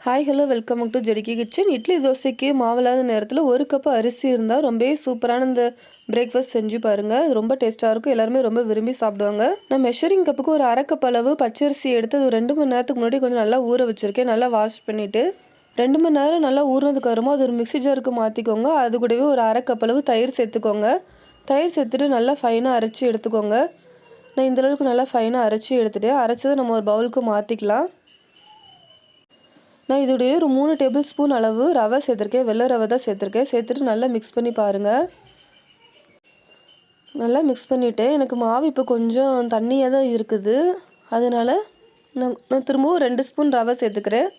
Hi hello welcome to ஜெடிக்கி kitchen. Idli தோசைக்கு மாவில்லாத நேரத்தில் ஒரு கப் அரிசி இருந்தால் ரொம்பவே சூப்பரான இந்த பிரேக்ஃபாஸ்ட் செஞ்சு பாருங்கள். அது ரொம்ப டேஸ்ட்டாக இருக்கும். எல்லாருமே ரொம்ப விரும்பி சாப்பிடுவாங்க. நான் மெஷரிங் கப்புக்கு ஒரு அரை கப் அளவு பச்சரிசி எடுத்து அது 2 மணி நேரத்துக்கு முன்னாடி கொஞ்சம் நல்லா ஊற வச்சுருக்கேன். நல்லா வாஷ் பண்ணிவிட்டு 2 மணி நேரம் நல்லா ஊறினதுக்கு அப்புறமா அது ஒரு மிக்ஸி ஜாருக்கு மாற்றிக்கோங்க. அது கூடவே ஒரு அரை கப் அளவு தயிர் சேர்த்துக்கோங்க. தயிர் சேர்த்துட்டு நல்லா ஃபைனாக அரைச்சி எடுத்துக்கோங்க. நான் இந்தளவுக்கு நல்லா ஃபைனாக அரைச்சி எடுத்துகிட்டேன். அரைச்சதை நம்ம ஒரு பவுலுக்கு மாற்றிக்கலாம். நான் இதோடைய ஒரு 3 டேபிள் ஸ்பூன் அளவு ரவை சேர்த்துருக்கேன். வெள்ளை ரவை தான் சேர்த்துருக்கேன். சேர்த்துட்டு நல்லா மிக்ஸ் பண்ணி பாருங்கள். நல்லா மிக்ஸ் பண்ணிவிட்டேன். எனக்கு மாவு இப்போ கொஞ்சம் தண்ணியாக தான் இருக்குது. அதனால் நான் திரும்பவும் 2 ஸ்பூன் ரவை சேர்த்துக்கிறேன்.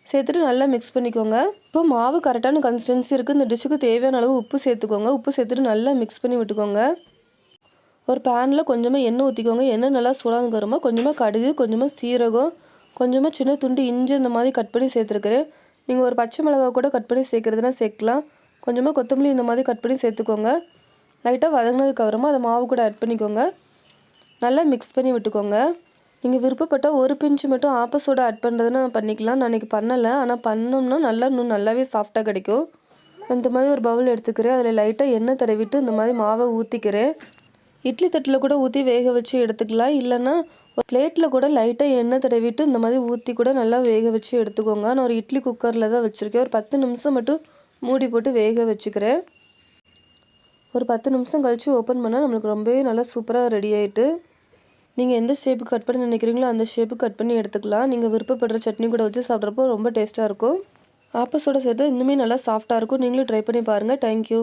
சேர்த்துட்டு நல்லா மிக்ஸ் பண்ணிக்கோங்க. இப்போ மாவு கரெக்டான கன்சிஸ்டன்சி இருக்குது. இந்த டிஷ்ஷுக்கு தேவையான அளவு உப்பு சேர்த்துக்கோங்க. உப்பு சேர்த்துட்டு நல்லா மிக்ஸ் பண்ணி விட்டுக்கோங்க. ஒரு பேனில் கொஞ்சமாக எண்ணெய் ஊற்றிக்கோங்க. எண்ணெய் நல்லா சூடானதுக்கு அப்புறமா கொஞ்சமாக கடுகு, கொஞ்சமாக சீரகம், கொஞ்சமாக சின்ன துண்டு இஞ்சி இந்த மாதிரி கட் பண்ணி சேர்த்துருக்குறேன். நீங்கள் ஒரு பச்சை மிளகாய் கூட கட் பண்ணி சேர்க்குறதுனா சேர்க்கலாம். கொஞ்சமாக கொத்தமல்லி இந்த மாதிரி கட் பண்ணி சேர்த்துக்கோங்க. லைட்டாக வதங்கினதுக்கப்புறமா அதை மாவு கூட ஆட் பண்ணிக்கோங்க. நல்லா மிக்ஸ் பண்ணி விட்டுக்கோங்க. நீங்கள் விருப்பப்பட்டால் ஒரு பிஞ்சு மட்டும் ஆப்ப சோடா ஆட் பண்ணுறதுனா பண்ணிக்கலாம். நான் இன்றைக்கி பண்ணலை. ஆனால் பண்ணோம்னா இன்னும் நல்லாவே சாஃப்டாக கிடைக்கும். இந்த மாதிரி ஒரு பவுல் எடுத்துக்கிறேன். அதில் லைட்டாக எண்ணெய் தடவிட்டு இந்த மாதிரி மாவை ஊற்றிக்கிறேன். இட்லி தட்டில் கூட ஊற்றி வேக வச்சு எடுத்துக்கலாம். இல்லைன்னா ஒரு பிளேட்டில் கூட லைட்டாக எண்ணெய் தடவிட்டு இந்த மாதிரி ஊற்றி கூட நல்லா வேக வச்சு எடுத்துக்கோங்க. நான் ஒரு இட்லி குக்கரில் தான் வச்சுருக்கேன். ஒரு 10 நிமிஷம் மட்டும் மூடி போட்டு வேக வச்சுக்கிறேன். ஒரு 10 நிமிஷம் கழித்து ஓப்பன் பண்ணால் நம்மளுக்கு ரொம்பவே நல்லா சூப்பராக ரெடி ஆகிட்டு. நீங்கள் எந்த ஷேப்புக்கு கட் பண்ணி நினைக்கிறீங்களோ அந்த ஷேப்புக்கு கட் பண்ணி எடுத்துக்கலாம். நீங்கள் விருப்பப்படுற சட்னி கூட வச்சு சாப்பிட்றப்போ ரொம்ப டேஸ்ட்டாக இருக்கும். ஆப்ப சோடா சேர்த்து இன்னுமே நல்லா சாஃப்டாக இருக்கும். நீங்களும் ட்ரை பண்ணி பாருங்கள். தேங்க்யூ.